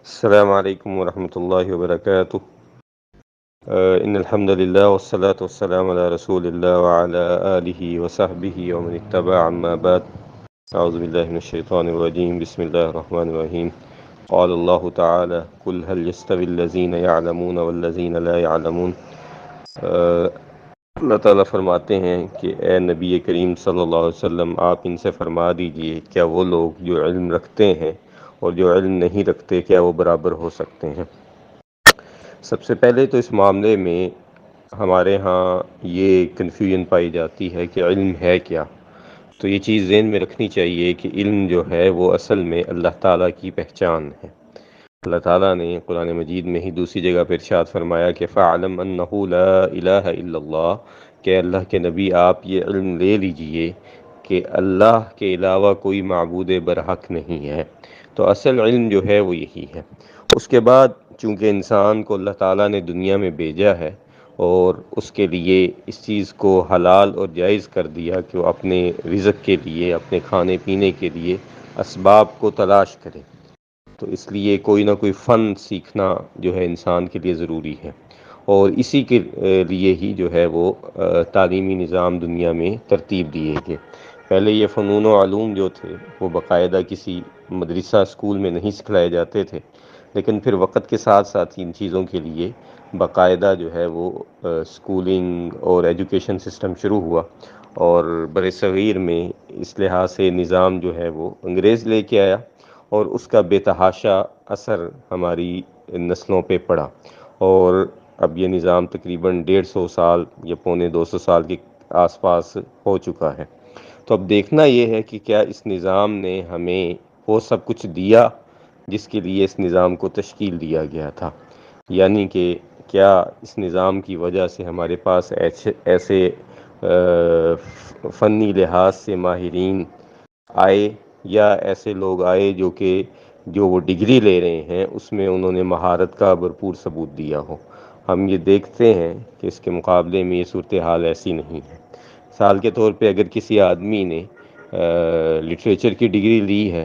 السلام علیکم ورحمۃ اللہ وبرکاتہ۔ ان الحمد للہ والصلاة والسلام علی رسول اللہ وعلی آلہ وصحبہ ومن اتبع اما بعد۔ اعوذ باللہ من الشیطان الرجیم، بسم اللہ الرحمن الرحیم۔ قال اللہ تعالی قل هل يستوي الذین يعلمون والذین لا يعلمون۔ اللہ تعالیٰ فرماتے ہیں کہ اے نبی کریم صلی اللہ علیہ وسلم، آپ ان سے فرما دیجئے کیا وہ لوگ جو علم رکھتے ہیں اور جو علم نہیں رکھتے کیا وہ برابر ہو سکتے ہیں؟ سب سے پہلے تو اس معاملے میں ہمارے ہاں یہ کنفیوژن پائی جاتی ہے کہ علم ہے کیا۔ تو یہ چیز ذہن میں رکھنی چاہیے کہ علم جو ہے وہ اصل میں اللہ تعالیٰ کی پہچان ہے۔ اللہ تعالیٰ نے قرآن مجید میں ہی دوسری جگہ پر ارشاد فرمایا کہ فَاعْلَمْ أَنَّهُ لَا إِلَٰهَ إِلَّا اللَّهُ، کہ اللہ کے نبی آپ یہ علم لے لیجئے کہ اللہ کے علاوہ کوئی معبود برحق نہیں ہے۔ تو اصل علم جو ہے وہ یہی ہے۔ اس کے بعد چونکہ انسان کو اللہ تعالیٰ نے دنیا میں بھیجا ہے اور اس کے لیے اس چیز کو حلال اور جائز کر دیا کہ وہ اپنے رزق کے لیے، اپنے کھانے پینے کے لیے اسباب کو تلاش کرے، تو اس لیے کوئی نہ کوئی فن سیکھنا جو ہے انسان کے لیے ضروری ہے، اور اسی کے لیے ہی جو ہے وہ تعلیمی نظام دنیا میں ترتیب دیے گئے۔ پہلے یہ فنون و علوم جو تھے وہ باقاعدہ کسی مدرسہ اسکول میں نہیں سکھلائے جاتے تھے، لیکن پھر وقت کے ساتھ ساتھ ان چیزوں کے لیے باقاعدہ جو ہے وہ اسکولنگ اور ایجوکیشن سسٹم شروع ہوا، اور بر صغیر میں اس لحاظ سے نظام جو ہے وہ انگریز لے کے آیا، اور اس کا بے تحاشا اثر ہماری نسلوں پہ پڑا، اور اب یہ نظام تقریباً 150 سال یا پونے 200 سال کے آس پاس ہو چکا ہے۔ تو اب دیکھنا یہ ہے کہ کیا اس نظام نے ہمیں وہ سب کچھ دیا جس کے لیے اس نظام کو تشکیل دیا گیا تھا، یعنی کہ کیا اس نظام کی وجہ سے ہمارے پاس ایسے فنی لحاظ سے ماہرین آئے، یا ایسے لوگ آئے جو وہ ڈگری لے رہے ہیں اس میں انہوں نے مہارت کا بھرپور ثبوت دیا ہو۔ ہم یہ دیکھتے ہیں کہ اس کے مقابلے میں یہ صورتحال ایسی نہیں ہے۔ مثال کے طور پہ اگر کسی آدمی نے لٹریچر کی ڈگری لی ہے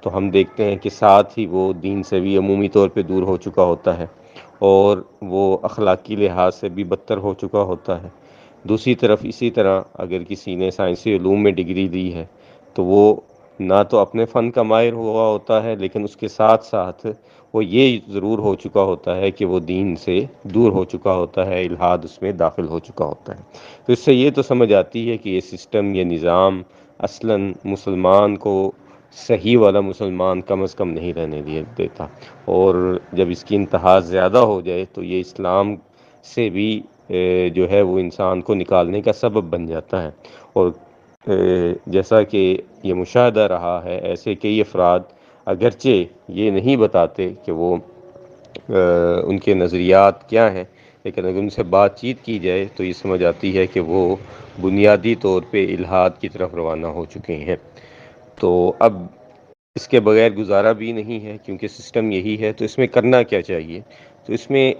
تو ہم دیکھتے ہیں کہ ساتھ ہی وہ دین سے بھی عمومی طور پہ دور ہو چکا ہوتا ہے، اور وہ اخلاقی لحاظ سے بھی بدتر ہو چکا ہوتا ہے۔ دوسری طرف اسی طرح اگر کسی نے سائنسی علوم میں ڈگری لی ہے تو وہ نہ تو اپنے فن کا ماہر ہوا ہوتا ہے، لیکن اس کے ساتھ ساتھ وہ یہ ضرور ہو چکا ہوتا ہے کہ وہ دین سے دور ہو چکا ہوتا ہے، الحاد اس میں داخل ہو چکا ہوتا ہے۔ تو اس سے یہ تو سمجھ آتی ہے کہ یہ سسٹم، یہ نظام اصلاً مسلمان کو، صحیح والا مسلمان کم از کم نہیں رہنے دیتا، اور جب اس کی انتہا زیادہ ہو جائے تو یہ اسلام سے بھی جو ہے وہ انسان کو نکالنے کا سبب بن جاتا ہے۔ اور جیسا کہ یہ مشاہدہ رہا ہے، ایسے کئی افراد اگرچہ یہ نہیں بتاتے کہ وہ ان کے نظریات کیا ہیں، لیکن اگر ان سے بات چیت کی جائے تو یہ سمجھ آتی ہے کہ وہ بنیادی طور پہ الحاد کی طرف روانہ ہو چکے ہیں۔ تو اب اس کے بغیر گزارا بھی نہیں ہے، کیونکہ سسٹم یہی ہے۔ تو اس میں کرنا کیا چاہیے؟ تو اس میں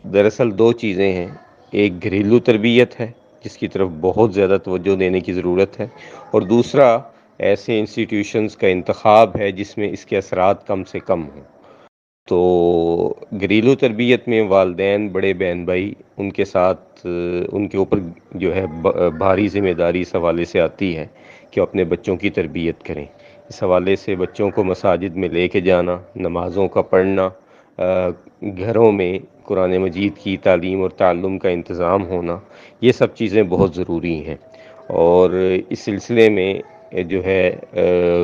دراصل دو چیزیں ہیں۔ ایک گھریلو تربیت ہے جس کی طرف بہت زیادہ توجہ دینے کی ضرورت ہے، اور دوسرا ایسے انسٹیٹیوشنز کا انتخاب ہے جس میں اس کے اثرات کم سے کم ہوں۔ تو گھریلو تربیت میں والدین، بڑے بہن بھائی، ان کے ساتھ ان کے اوپر جو ہے بھاری ذمہ داری اس حوالے سے آتی ہے کہ وہ اپنے بچوں کی تربیت کریں۔ اس حوالے سے بچوں کو مساجد میں لے کے جانا، نمازوں کا پڑھنا، گھروں میں قرآن مجید کی تعلیم اور تعلم کا انتظام ہونا، یہ سب چیزیں بہت ضروری ہیں۔ اور اس سلسلے میں جو ہے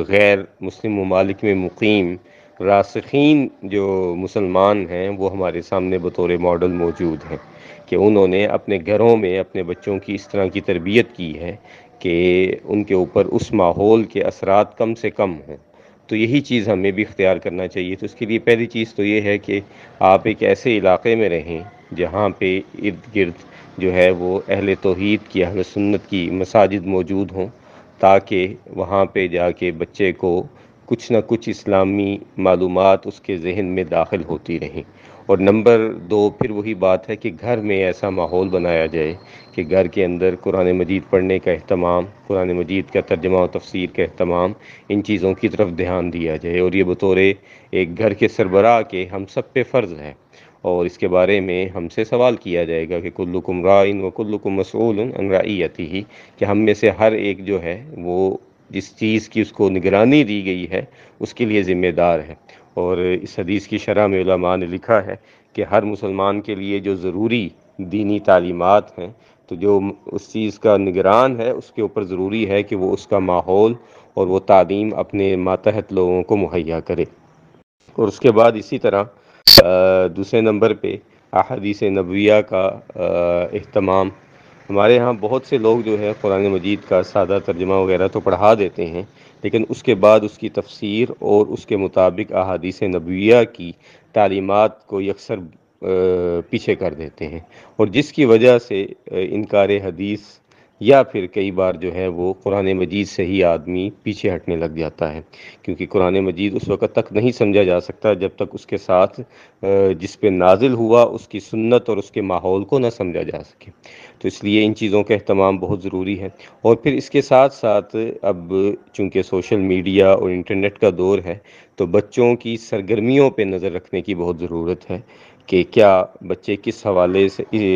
غیر مسلم ممالک میں مقیم راسخین جو مسلمان ہیں وہ ہمارے سامنے بطور ماڈل موجود ہیں کہ انہوں نے اپنے گھروں میں اپنے بچوں کی اس طرح کی تربیت کی ہے کہ ان کے اوپر اس ماحول کے اثرات کم سے کم ہوں۔ تو یہی چیز ہمیں بھی اختیار کرنا چاہیے۔ تو اس کے لیے پہلی چیز تو یہ ہے کہ آپ ایک ایسے علاقے میں رہیں جہاں پہ ارد گرد جو ہے وہ اہل توحید کی، اہل سنت کی مساجد موجود ہوں، تاکہ وہاں پہ جا کے بچے کو کچھ نہ کچھ اسلامی معلومات اس کے ذہن میں داخل ہوتی رہیں۔ اور نمبر دو پھر وہی بات ہے کہ گھر میں ایسا ماحول بنایا جائے کہ گھر کے اندر قرآن مجید پڑھنے کا اہتمام، قرآن مجید کا ترجمہ و تفسیر کا اہتمام، ان چیزوں کی طرف دھیان دیا جائے، اور یہ بطور ایک گھر کے سربراہ کے ہم سب پہ فرض ہے، اور اس کے بارے میں ہم سے سوال کیا جائے گا کہ کلکم راعٍ و کلکم مسئول عن رعیتہ، کہ ہم میں سے ہر ایک جو ہے وہ جس چیز کی اس کو نگرانی دی گئی ہے اس کے لیے ذمہ دار ہے۔ اور اس حدیث کی شرح میں علماء نے لکھا ہے کہ ہر مسلمان کے لیے جو ضروری دینی تعلیمات ہیں، تو جو اس چیز کا نگران ہے اس کے اوپر ضروری ہے کہ وہ اس کا ماحول اور وہ تعلیم اپنے ماتحت لوگوں کو مہیا کرے۔ اور اس کے بعد اسی طرح دوسرے نمبر پہ احادیث نبویہ کا اہتمام۔ ہمارے ہاں بہت سے لوگ جو ہے قرآن مجید کا سادہ ترجمہ وغیرہ تو پڑھا دیتے ہیں، لیکن اس کے بعد اس کی تفسیر اور اس کے مطابق احادیث نبویہ کی تعلیمات کو یکسر پیچھے کر دیتے ہیں، اور جس کی وجہ سے انکار حدیث یا پھر کئی بار جو ہے وہ قرآن مجید سے ہی آدمی پیچھے ہٹنے لگ جاتا ہے، کیونکہ قرآن مجید اس وقت تک نہیں سمجھا جا سکتا جب تک اس کے ساتھ جس پہ نازل ہوا اس کی سنت اور اس کے ماحول کو نہ سمجھا جا سکے۔ تو اس لیے ان چیزوں کا اہتمام بہت ضروری ہے۔ اور پھر اس کے ساتھ ساتھ اب چونکہ سوشل میڈیا اور انٹرنیٹ کا دور ہے، تو بچوں کی سرگرمیوں پہ نظر رکھنے کی بہت ضرورت ہے کہ کیا بچے کس حوالے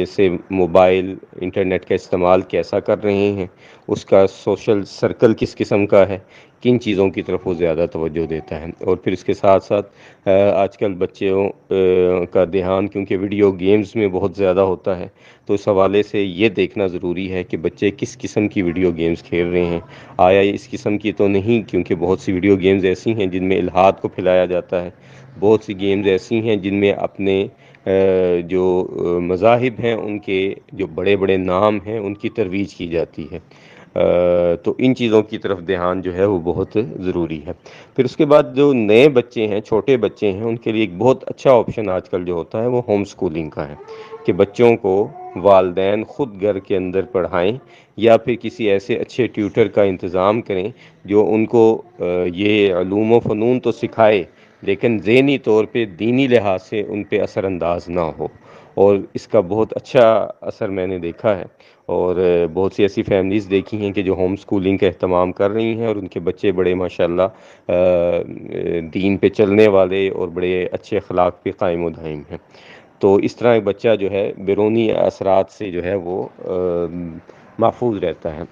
سے موبائل انٹرنیٹ کا استعمال کیسا کر رہے ہیں، اس کا سوشل سرکل کس قسم کا ہے، کن چیزوں کی طرف وہ زیادہ توجہ دیتا ہے۔ اور پھر اس کے ساتھ ساتھ آج کل بچوں کا دھیان کیونکہ ویڈیو گیمز میں بہت زیادہ ہوتا ہے، تو اس حوالے سے یہ دیکھنا ضروری ہے کہ بچے کس قسم کی ویڈیو گیمز کھیل رہے ہیں۔ آیا یہ اس قسم کی تو نہیں، کیونکہ بہت سی ویڈیو گیمز ایسی ہیں جن میں الحاد کو پھیلایا جاتا ہے، بہت سی گیمز ایسی ہیں جن میں اپنے جو مذاہب ہیں ان کے جو بڑے بڑے نام ہیں ان کی ترویج کی جاتی ہے۔ تو ان چیزوں کی طرف دھیان جو ہے وہ بہت ضروری ہے۔ پھر اس کے بعد جو نئے بچے ہیں، چھوٹے بچے ہیں، ان کے لیے ایک بہت اچھا آپشن آج کل جو ہوتا ہے وہ ہوم سکولنگ کا ہے، کہ بچوں کو والدین خود گھر کے اندر پڑھائیں یا پھر کسی ایسے اچھے ٹیوٹر کا انتظام کریں جو ان کو یہ علوم و فنون تو سکھائے لیکن ذہنی طور پہ دینی لحاظ سے ان پہ اثر انداز نہ ہو۔ اور اس کا بہت اچھا اثر میں نے دیکھا ہے، اور بہت سی ایسی فیملیز دیکھی ہیں کہ جو ہوم سکولنگ کا اہتمام کر رہی ہیں اور ان کے بچے بڑے ماشاءاللہ دین پہ چلنے والے اور بڑے اچھے اخلاق پہ قائم و دائم ہیں۔ تو اس طرح ایک بچہ جو ہے بیرونی اثرات سے جو ہے وہ محفوظ رہتا ہے۔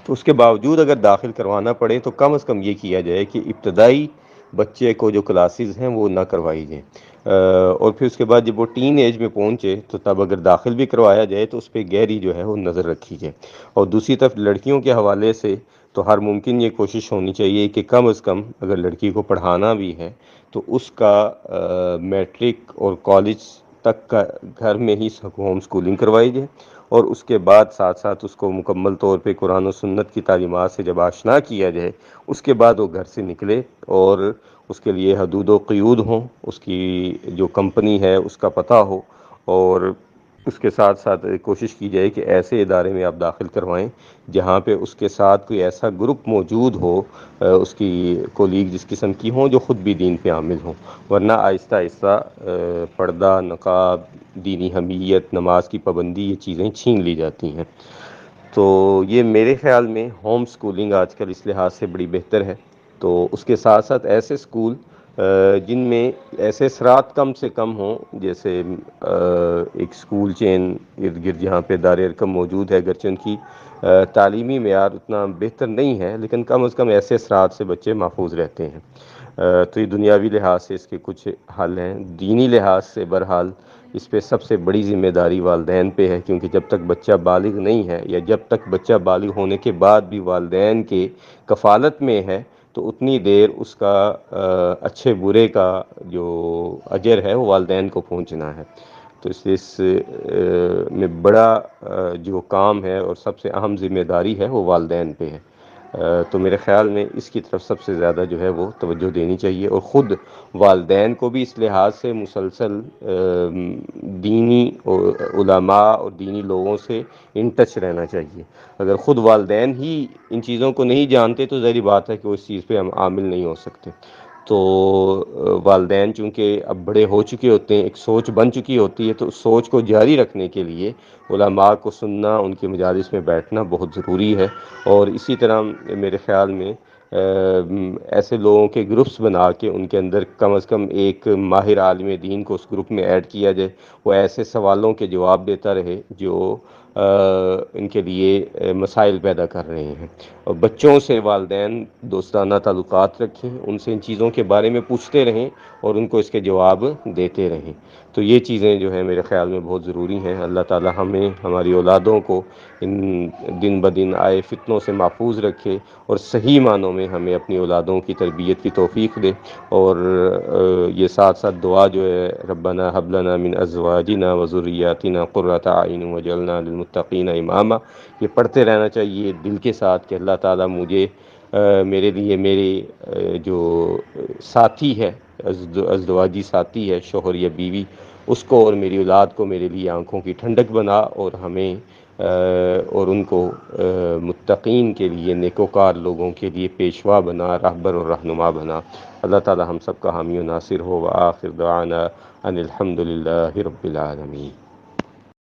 تو اس کے باوجود اگر داخل کروانا پڑے تو کم از کم یہ کیا جائے کہ ابتدائی بچے کو جو کلاسز ہیں وہ نہ کروائی جائیں، اور پھر اس کے بعد جب وہ ٹین ایج میں پہنچے تو تب اگر داخل بھی کروایا جائے تو اس پہ گہری جو ہے وہ نظر رکھی جائے۔ اور دوسری طرف لڑکیوں کے حوالے سے تو ہر ممکن یہ کوشش ہونی چاہیے کہ کم از کم اگر لڑکی کو پڑھانا بھی ہے تو اس کا میٹرک اور کالج تک کا گھر میں ہی ہوم سکولنگ کروائی جائے، اور اس کے بعد ساتھ ساتھ اس کو مکمل طور پہ قرآن و سنت کی تعلیمات سے جب آشنا کیا جائے، اس کے بعد وہ گھر سے نکلے اور اس کے لیے حدود و قیود ہوں، اس کی جو کمپنی ہے اس کا پتہ ہو، اور اس کے ساتھ ساتھ کوشش کی جائے کہ ایسے ادارے میں آپ داخل کروائیں جہاں پہ اس کے ساتھ کوئی ایسا گروپ موجود ہو، اس کی کولیگ جس قسم کی ہوں جو خود بھی دین پہ عامل ہوں، ورنہ آہستہ آہستہ پردہ، نقاب، دینی حمیت، نماز کی پابندی یہ چیزیں چھین لی جاتی ہیں۔ تو یہ میرے خیال میں ہوم سکولنگ آج کل اس لحاظ سے بڑی بہتر ہے۔ تو اس کے ساتھ ساتھ ایسے سکول جن میں ایسے اثرات کم سے کم ہوں، جیسے ایک سکول چین ارد گرد جہاں پہ دار ارکم موجود ہے، اگرچہ ان کی تعلیمی معیار اتنا بہتر نہیں ہے لیکن کم از کم ایسے اثرات سے بچے محفوظ رہتے ہیں۔ تو یہ دنیاوی لحاظ سے اس کے کچھ حل ہیں۔ دینی لحاظ سے بہرحال اس پہ سب سے بڑی ذمہ داری والدین پہ ہے، کیونکہ جب تک بچہ بالغ نہیں ہے یا جب تک بچہ بالغ ہونے کے بعد بھی والدین کے کفالت میں ہے تو اتنی دیر اس کا اچھے برے کا جو اجر ہے وہ والدین کو پہنچنا ہے۔ تو اس میں بڑا جو کام ہے اور سب سے اہم ذمہ داری ہے وہ والدین پہ ہے۔ تو میرے خیال میں اس کی طرف سب سے زیادہ جو ہے وہ توجہ دینی چاہیے، اور خود والدین کو بھی اس لحاظ سے مسلسل دینی علماء اور دینی لوگوں سے ان ٹچ رہنا چاہیے۔ اگر خود والدین ہی ان چیزوں کو نہیں جانتے تو ظاہری بات ہے کہ وہ اس چیز پہ ہم عامل نہیں ہو سکتے۔ تو والدین چونکہ اب بڑے ہو چکے ہوتے ہیں، ایک سوچ بن چکی ہوتی ہے، تو اس سوچ کو جاری رکھنے کے لیے علماء کو سننا، ان کے مجالس میں بیٹھنا بہت ضروری ہے۔ اور اسی طرح میرے خیال میں ایسے لوگوں کے گروپس بنا کے ان کے اندر کم از کم ایک ماہر عالم دین کو اس گروپ میں ایڈ کیا جائے، وہ ایسے سوالوں کے جواب دیتا رہے جو ان کے لیے مسائل پیدا کر رہے ہیں۔ اور بچوں سے والدین دوستانہ تعلقات رکھیں، ان سے ان چیزوں کے بارے میں پوچھتے رہیں اور ان کو اس کے جواب دیتے رہیں۔ تو یہ چیزیں جو ہیں میرے خیال میں بہت ضروری ہیں۔ اللہ تعالی ہمیں، ہماری اولادوں کو ان دن بدن آئے فتنوں سے محفوظ رکھے، اور صحیح معنوں میں ہمیں اپنی اولادوں کی تربیت کی توفیق دے۔ اور یہ ساتھ ساتھ دعا جو ہے، ربنا ھب لنا من ازواجنا وذریاتنا قرۃ اعین واجعلنا للمتقین اماما، یہ پڑھتے رہنا چاہیے دل کے ساتھ کہ اللہ تعالیٰ مجھے، میرے لیے میرے جو ساتھی ہے، ازدواجی ساتھی ہے، شوہر یا بیوی، اس کو اور میری اولاد کو میرے لیے آنکھوں کی ٹھنڈک بنا، اور ہمیں اور ان کو متقین کے لیے، نیکوکار لوگوں کے لیے پیشوا بنا، رہبر اور رہنما بنا۔ اللہ تعالی ہم سب کا حامی و ناصر ہو۔ وآخر دعوانا ان الحمد للہ رب العالمین۔